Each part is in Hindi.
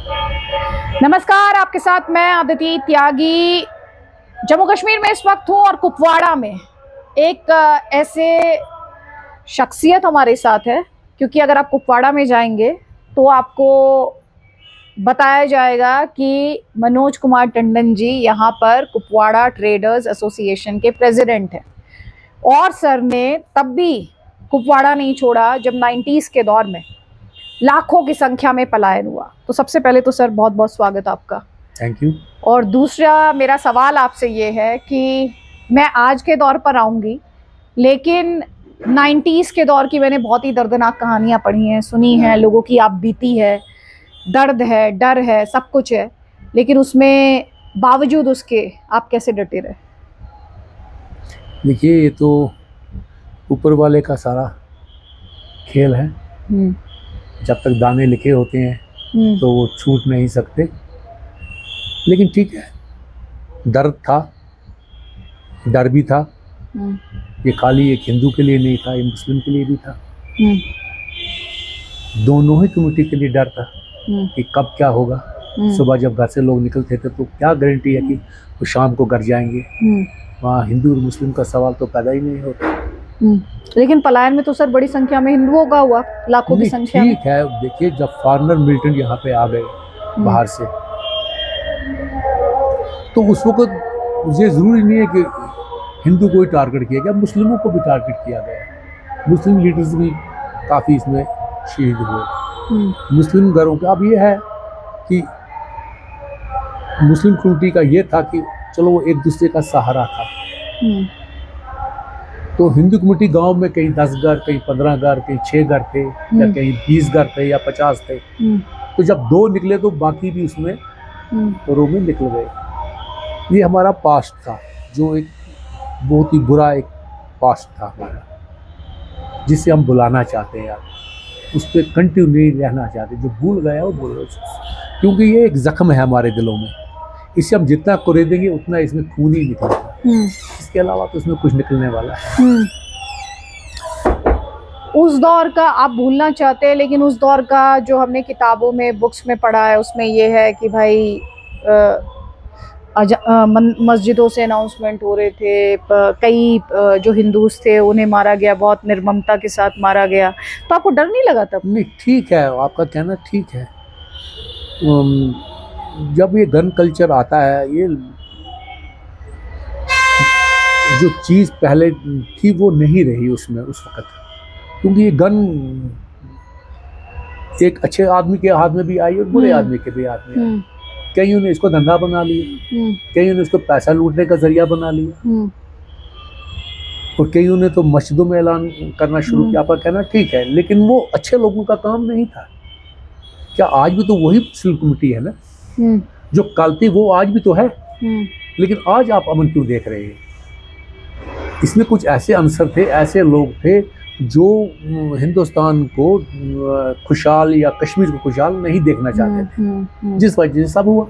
नमस्कार, आपके साथ मैं अदिति त्यागी जम्मू कश्मीर में इस वक्त हूँ और कुपवाड़ा में एक ऐसे शख्सियत हमारे साथ है, क्योंकि अगर आप कुपवाड़ा में जाएंगे तो आपको बताया जाएगा कि मनोज कुमार टंडन जी यहाँ पर कुपवाड़ा ट्रेडर्स एसोसिएशन के प्रेसिडेंट हैं। और सर ने तब भी कुपवाड़ा नहीं छोड़ा जब 90s के दौर में लाखों की संख्या में पलायन हुआ। तो सबसे पहले तो सर बहुत बहुत स्वागत आपका। Thank you. और दूसरा मेरा सवाल आपसे ये है कि मैं आज के दौर पर आऊँगी, लेकिन 90s के दौर की मैंने बहुत ही दर्दनाक कहानियाँ पढ़ी हैं, सुनी हैं, लोगों की आप बीती है, दर्द है, डर है, सब कुछ है, लेकिन उसमें बावजूद उसके आप कैसे डटे रहे? देखिए, ये तो ऊपर वाले का सारा खेल है। जब तक दाने लिखे होते हैं तो वो छूट नहीं सकते। लेकिन ठीक है, दर्द था, डर भी था। ये खाली एक हिंदू के लिए नहीं था, ये मुस्लिम के लिए भी था। दोनों ही कम्युनिटी के लिए डर था कि कब क्या होगा। सुबह जब घर से लोग निकलते थे तो क्या गारंटी है कि वो शाम को घर जाएंगे। वहाँ हिंदू और मुस्लिम का सवाल तो पैदा ही नहीं होता। लेकिन पलायन में तो सर बड़ी संख्या में हिंदुओं का हुआ, लाखों की संख्या में। ठीक है, देखिए जब फॉरेनर मिलिटेंट यहाँ पे आ गए बाहर से, तो उस वक्त ये जरूरी नहीं है कि हिंदू को ही टारगेट किया गया, मुस्लिमों को भी टारगेट किया गया। मुस्लिम लीडर्स भी काफ़ी इसमें शहीद हुए। मुस्लिम घरों का अब ये है कि मुस्लिम कम्युनिटी का ये था कि चलो वो एक दूसरे का सहारा था। तो हिंदू कम्युनिटी गांव में कहीं 10 घर, कहीं 15 घर, कहीं 6 घर थे, या कहीं 20 घर थे या 50 थे। तो जब 2 निकले तो बाकी भी उसमें रो में निकल गए। ये हमारा पास्ट था, जो एक बहुत ही बुरा एक पास्ट था हमारा, जिसे हम बुलाना चाहते हैं यार, उस पर कंटिन्यू नहीं रहना चाहते। जो भूल गया वो भूल, क्योंकि ये एक जख्म है हमारे दिलों में। इसे हम जितना कुरेदेंगे उतना इसमें खून ही निकलेगा। इसके अलावा तो इसमें कुछ निकलने वाला है। उस दौर का आप भूलना चाहते हैं, लेकिन उस दौर का जो हमने किताबों में, बुक्स में पढ़ा है, उसमें ये है कि भाई मस्जिदों से अनाउंसमेंट हो रहे थे, कई जो हिंदूस थे उन्हें मारा गया, बहुत निर्ममता के साथ मारा गया। तो आपको डर नहीं लगा तब? नहीं, ठीक है, आपका कहना ठीक है। जब ये गन कल्चर आता है, ये जो चीज़ पहले थी वो नहीं रही उसमें उस वक़्त, क्योंकि ये गन एक अच्छे आदमी के हाथ में भी आई और बुरे आदमी के भी हाथ में आई। कईयों ने इसको धंधा बना लिया, कईयों ने इसको पैसा लूटने का जरिया बना लिया, और कईयों ने तो मस्जिदों में ऐलान करना शुरू किया। आपका कहना ठीक है, लेकिन वो अच्छे लोगों का काम नहीं था। क्या आज भी तो वही मुस्लिम कम्युनिटी है ना, जो कल थी वो आज भी तो है। लेकिन आज आप अमन क्यों देख रहे हैं? इसमें कुछ ऐसे अंसर थे, ऐसे लोग थे जो हिंदुस्तान को खुशहाल या कश्मीर को खुशहाल नहीं देखना चाहते थे, जिस वजह से सब हुआ।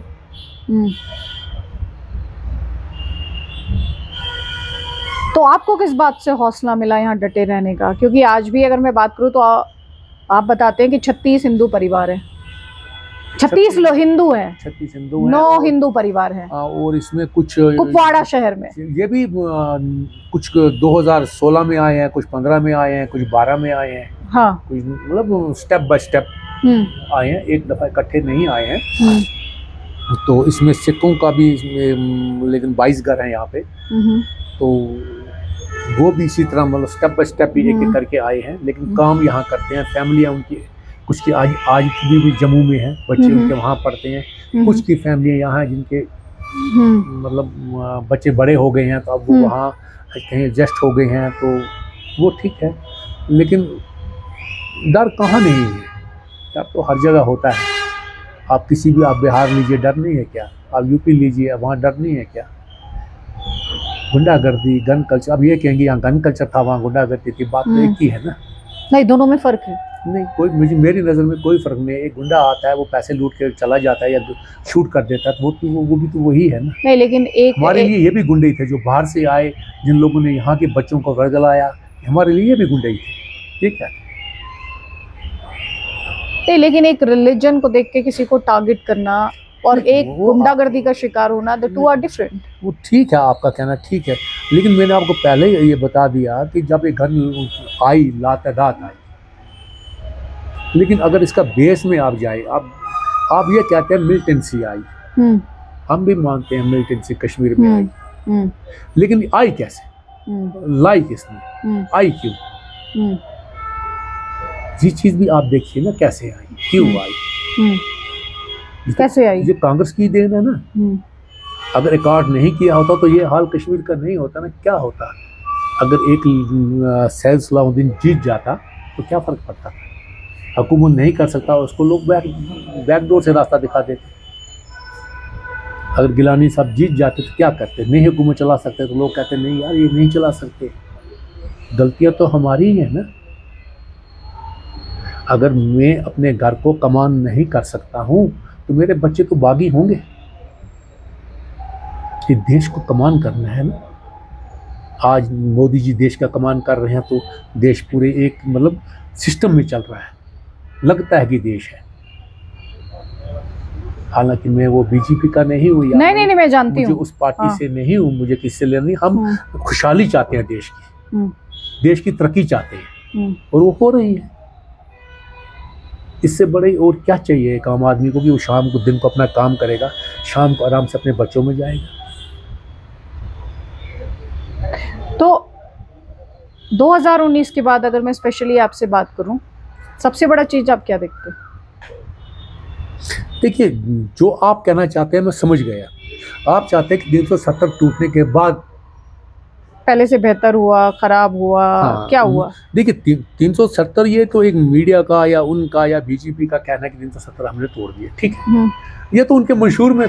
तो आपको किस बात से हौसला मिला यहाँ डटे रहने का? क्योंकि आज भी अगर मैं बात करूँ तो आप बताते हैं कि 36 हिंदू परिवार है, 36 लोग हिंदू हैं, 36 हिंदू हैं, 9 हिंदू परिवार हैं, और इसमें कुछ कुपवाड़ा शहर में ये भी कुछ 2016 में आए हैं, कुछ 15 में आए हैं, कुछ 12 में आए हैं। हाँ, कुछ मतलब स्टेप बाय स्टेप आए हैं, एक दफ़ा इकट्ठे नहीं आए हैं। तो इसमें सिखों का भी लेकिन 22 घर हैं यहाँ पे, तो वो भी इसी तरह मतलब स्टेप बाय स्टेप एक एक करके आए हैं। लेकिन काम यहाँ करते हैं, फैमिलियाँ उनकी कुछ की आज भी जम्मू में हैं, बच्चे उनके वहाँ पढ़ते हैं। कुछ की फैमिलियाँ यहाँ हैं जिनके मतलब बच्चे बड़े हो गए हैं, तो अब वो वहाँ कहीं एडजस्ट हो गए हैं, तो वो ठीक है। लेकिन डर कहाँ नहीं है, डर तो हर जगह होता है। आप किसी भी, आप बिहार लीजिए, डर नहीं है क्या? आप यूपी लीजिए, वहाँ डर नहीं है क्या? गुंडागर्दी, गन कल्चर, अब ये कहेंगे यहाँ गन कल्चर था, वहाँ गुंडागर्दी थी, बात तो एक ही है ना। नहीं, दोनों में फर्क है। नहीं, कोई मेरी नज़र में कोई फ़र्क नहीं है। एक गुंडा आता है, वो पैसे लूट के चला जाता है या शूट कर देता है, तो वो भी तो वही है ना। नहीं, लेकिन हमारे लिए ये भी गुंडे थे जो बाहर से आए, जिन लोगों ने यहाँ के बच्चों को वर्गलाया, हमारे लिए ये भी गुंडे थे। ठीक है, नहीं, लेकिन एक रिलीजन को देख के किसी को टारगेट करना और एक गुंडागर्दी का शिकार होना, द टू आर डिफरेंट। वो ठीक है, आपका कहना ठीक है, लेकिन मैंने आपको पहले ये बता दिया कि जब एक गन आई, लातादाद आई, लेकिन अगर इसका बेस में आप जाए, आप ये कहते हैं मिलिटेंसी आई, हम भी मानते हैं मिलिटेंसी कश्मीर में आई, लेकिन आई कैसे, लाई किसने, आई क्यों, ये चीज भी आप देखिए ना, कैसे आई, क्यों आई, कैसे आई। ये कांग्रेस की देन है ना। अगर रिकॉर्ड नहीं किया होता तो ये हाल कश्मीर का नहीं होता ना। क्या होता अगर एक सैयद सलाहुद्दीन जीत जाता तो क्या फर्क पड़ता, हुकूमत नहीं कर सकता, उसको लोग बैकडोर से रास्ता दिखा देते। अगर गिलानी साहब जीत जाते तो क्या करते, नहीं हुकूमत चला सकते, तो लोग कहते नहीं यार ये नहीं चला सकते, गलतियां तो हमारी ही है ना। अगर मैं अपने घर को कमान नहीं कर सकता हूँ तो मेरे बच्चे तो बागी होंगे। कि देश को कमान करना है ना। आज मोदी जी देश का कमान कर रहे हैं तो देश पूरे एक मतलब सिस्टम में चल रहा है, लगता है कि देश है। हालांकि मैं वो बीजेपी का नहीं हूँ, नहीं मैं जानती हूँ, उस पार्टी से नहीं हूँ, मुझे किससे लेना नहीं। हम खुशहाली चाहते हैं देश की, देश की तरक्की चाहते हैं और वो हो रही है। इससे बड़े और क्या चाहिए एक आम आदमी को कि वो शाम को दिन को अपना काम करेगा, शाम को आराम से अपने बच्चों में जाएगा। तो 2019 के बाद अगर मैं स्पेशली आपसे बात करूं, सबसे बड़ा चीज आप क्या देखते हैं? देखिए, जो आप कहना चाहते हैं मैं समझ गया। आप चाहते हैं कि 370 टूटने के बाद पहले से बेहतर हुआ, खराब हुआ, क्या हुआ? देखिए 370 ये तो एक मीडिया का या उनका या बीजेपी का कहना है कि 370 हमने तोड़ दिए, ठीक है। ये तो उनके मंशूर में,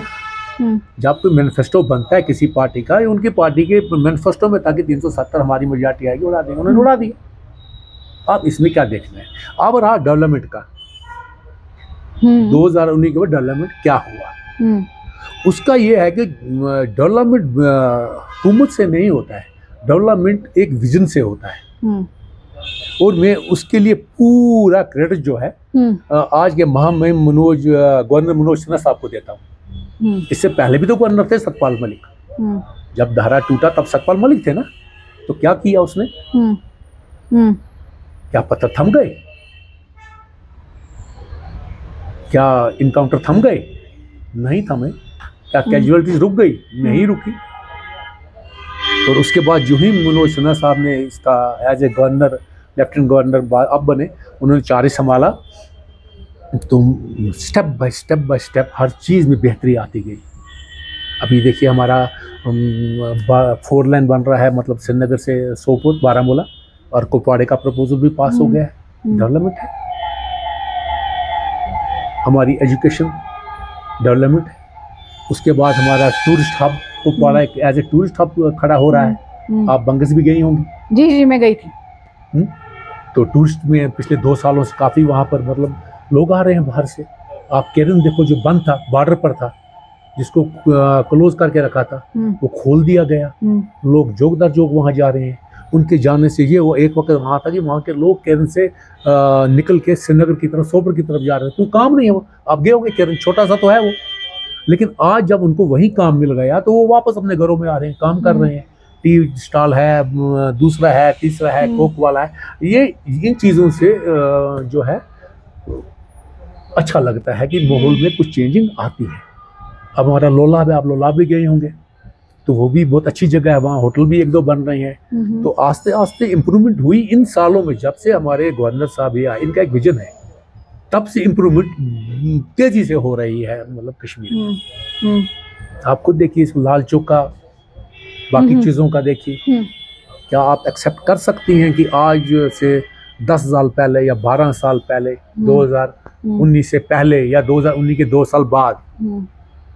जब कोई मैनिफेस्टो बनता है किसी पार्टी का, या उनकी पार्टी के मैनिफेस्टो में था कि 370 हमारी मेजॉरिटी आएगी, उड़ा देंगे, उन्होंने उड़ा दिया। आप इसमें क्या देखना है? अब रहा डेवलपमेंट का, 2019 के बाद डेवलपमेंट क्या हुआ, उसका ये है कि डेवलपमेंट हुकूमत से नहीं होता है, डेवलपमेंट एक विजन से होता है। और मैं उसके लिए पूरा क्रेडिट जो है आज के महामहिम गवर्नर मनोज सिन्हा साहब को देता हूँ। इससे पहले भी तो गवर्नर थे सतपाल मलिक, जब धारा टूटा तब सतपाल मलिक थे ना। तो क्या किया उसने? क्या पत्थर थम गए? क्या इनकाउंटर थम गए? नहीं थमे। क्या कैजुअलिटीज रुक गई? नहीं रुकी। और उसके बाद जो ही मनोज सिन्हा साहब ने इसका as a governor, lieutenant governor अब बने, उन्होंने चार्ज संभाला, तो स्टेप बाय स्टेप हर चीज़ में बेहतरी आती गई। अभी देखिए हमारा 4 लाइन बन रहा है, मतलब श्रीनगर से सोपोर बारामूला, और कुपवाड़े का प्रपोजल भी पास हो गया है। डेवलपमेंट है। हमारी एजुकेशन डेवलपमेंट है। उसके बाद हमारा टूरिस्ट हब कुपवाड़ा एक एज ए टूरिस्ट हब खड़ा हो रहा है। आप बंगस भी गई होंगी? जी मैं गई थी। तो टूरिस्ट में पिछले 2 सालों से काफ़ी वहाँ पर मतलब लोग आ रहे हैं बाहर से। आप केरन देखो, जो बंद था, बॉर्डर पर था, जिसको क्लोज करके रखा था, वो खोल दिया गया। लोग जोग दर जोग वहाँ जा रहे हैं। उनके जाने से ये वो एक वक्त वहाँ था कि वहाँ के लोग केरन से निकल के श्रीनगर की तरफ, सोपोर की तरफ जा रहे हैं। तो काम नहीं है वो। आप गए होंगे केरन, छोटा सा तो है वो, लेकिन आज जब उनको वही काम मिल गया तो वो वापस अपने घरों में आ रहे हैं, काम कर रहे हैं। टी स्टॉल है, दूसरा है, तीसरा है, कोक वाला है। ये इन चीज़ों से जो है अच्छा लगता है कि माहौल में कुछ चेंजिंग आती है। अब हमारा लोलाब है, आप लोलाब भी गए होंगे, तो वो भी बहुत अच्छी जगह है। वहाँ होटल भी 1-2 बन रहे हैं। तो आस्ते आस्ते इम्प्रूवमेंट हुई इन सालों में। जब से हमारे गवर्नर साहब ये आए, इनका एक विजन है, तब से इम्प्रूवमेंट तेजी से हो रही है मतलब कश्मीर में। आप खुद देखिए इस लाल चौक का, बाकी चीज़ों का देखिए। क्या आप एक्सेप्ट कर सकती हैं कि आज से 10 साल पहले या 12 साल पहले, 2019 से पहले या 2019 के 2 साल बाद,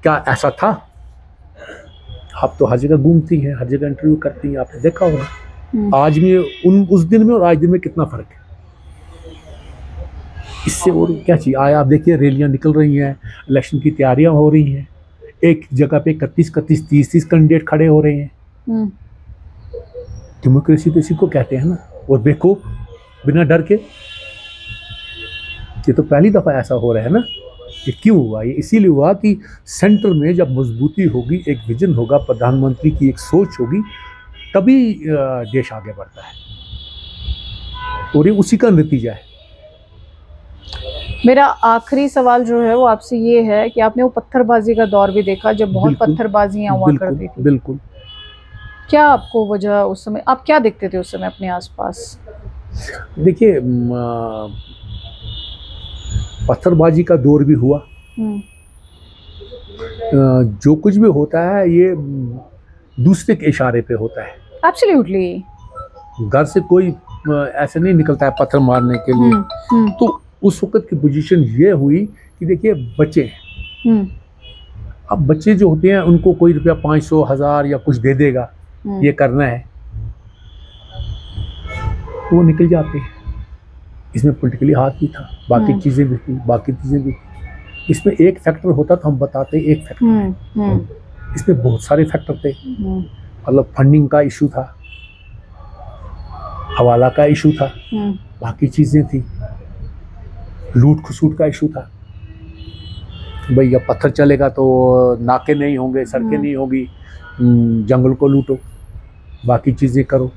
क्या ऐसा था? आप तो हर जगह घूमती हैं, हर जगह इंटरव्यू करती हैं, आपने देखा होगा आज में उस दिन में और आज दिन में कितना फ़र्क है। इससे और क्या चाहिए? आया आप देखिए, रैलियां निकल रही हैं, इलेक्शन की तैयारियां हो रही हैं, एक जगह पे 31, 30 कैंडिडेट खड़े हो रहे हैं। डेमोक्रेसी तो इसी को कहते हैं ना। और बेवकूफ बिना डर के, ये तो पहली दफ़ा ऐसा हो रहा है ना। ये क्यों हुआ? ये इसीलिए हुआ कि सेंटर में जब मजबूती होगी, एक विजन होगा, प्रधानमंत्री की एक सोच होगी, तभी देश आगे बढ़ता है, और ये उसी का नतीजा है। मेरा आखिरी सवाल जो है वो आपसे ये है कि आपने वो पत्थरबाजी का दौर भी देखा, जब बहुत पत्थरबाजियां हुआ करती थी। बिल्कुल। क्या आपको वजह, उस समय आप क्या देखते थे उस समय अपने आसपास? देखिए, पत्थरबाजी का दौर भी हुआ। जो कुछ भी होता है ये दूसरे के इशारे पे होता है। एब्सोल्युटली। अब घर से कोई ऐसे नहीं निकलता है पत्थर मारने के लिए। तो उस वक्त की पोजीशन ये हुई कि देखिए बच्चे, अब बच्चे जो होते हैं उनको कोई रुपया 500, 1000 या कुछ दे देगा, ये करना है, वो निकल जाते हैं। इसमें पॉलिटिकली हाथ भी था, बाकी चीज़ें भी थी, बाकी चीज़ें भी थी। इसमें एक फैक्टर होता तो हम बताते एक फैक्टर है। इसमें बहुत सारे फैक्टर थे। मतलब फंडिंग का इशू था, हवाला का इशू था, बाकी चीज़ें थी, लूट खसूट का इशू था। भाई अब पत्थर चलेगा तो नाके नहीं होंगे, सड़कें नहीं होगी, जंगल को लूटो, बाकी चीज़ें करो।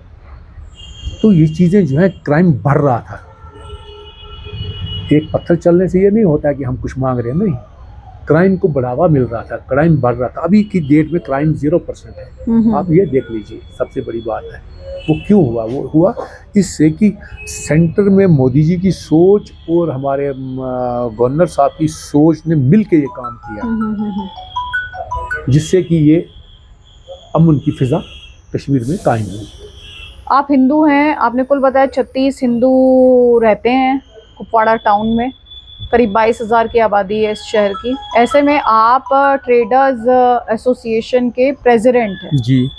तो ये चीज़ें जो है, क्राइम बढ़ रहा था। एक पत्थर चलने से ये नहीं होता कि हम कुछ मांग रहे हैं, नहीं, क्राइम को बढ़ावा मिल रहा था, क्राइम बढ़ रहा था। अभी की डेट में क्राइम 0% है। आप ये देख लीजिए, सबसे बड़ी बात है वो क्यों हुआ? वो हुआ इससे कि सेंटर में मोदी जी की सोच और हमारे गवर्नर साहब की सोच ने मिल के ये काम किया, जिससे कि ये अमन की फिजा कश्मीर में कायम हुई। आप हिंदू हैं, आपने कुल बताया 36 हिंदू रहते हैं कुपवाड़ा टाउन में, करीब 22,000 की आबादी है इस शहर की। ऐसे में आप ट्रेडर्स एसोसिएशन के प्रेसिडेंट हैं जी।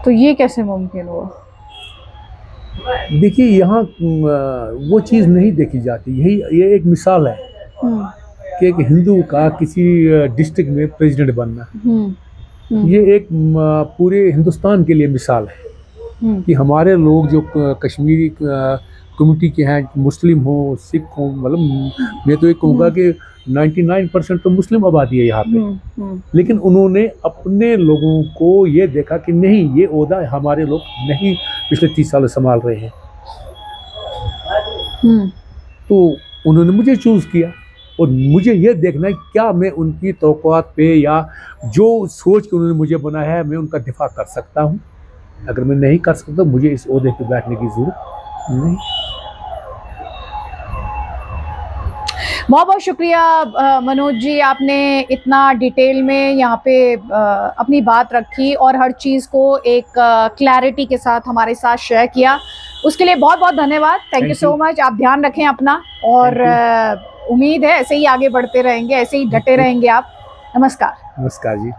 तो ये कैसे मुमकिन हुआ? देखिए, यहाँ वो चीज़ नहीं देखी जाती। ये एक मिसाल है कि एक हिंदू का किसी डिस्ट्रिक्ट में प्रेसिडेंट बनना, ये एक पूरे हिंदुस्तान के लिए मिसाल है कि हमारे लोग जो कश्मीरी कम्युनिटी के हैं, मुस्लिम हो, सिख हो, मतलब मैं तो ये कहूँगा कि 99% तो मुस्लिम आबादी है यहाँ पे। लेकिन उन्होंने अपने लोगों को ये देखा कि नहीं, ये ओहदा हमारे लोग नहीं पिछले 30 साल संभाल रहे हैं, तो उन्होंने मुझे चूज़ किया। और मुझे ये देखना है क्या मैं उनकी तौक़ुआत पे या जो सोच के उन्होंने मुझे बनाया है, मैं उनका दिफा कर सकता हूँ। अगर मैं नहीं कर सकता, मुझे इस ओहदे पे बैठने की ज़रूरत नहीं। बहुत बहुत शुक्रिया मनोज जी, आपने इतना डिटेल में यहाँ पे अपनी बात रखी और हर चीज़ को एक क्लैरिटी के साथ हमारे साथ शेयर किया, उसके लिए बहुत बहुत धन्यवाद। Thank you so much. आप ध्यान रखें अपना, और उम्मीद है ऐसे ही आगे बढ़ते रहेंगे, ऐसे ही डटे रहेंगे आप। नमस्कार। नमस्कार जी।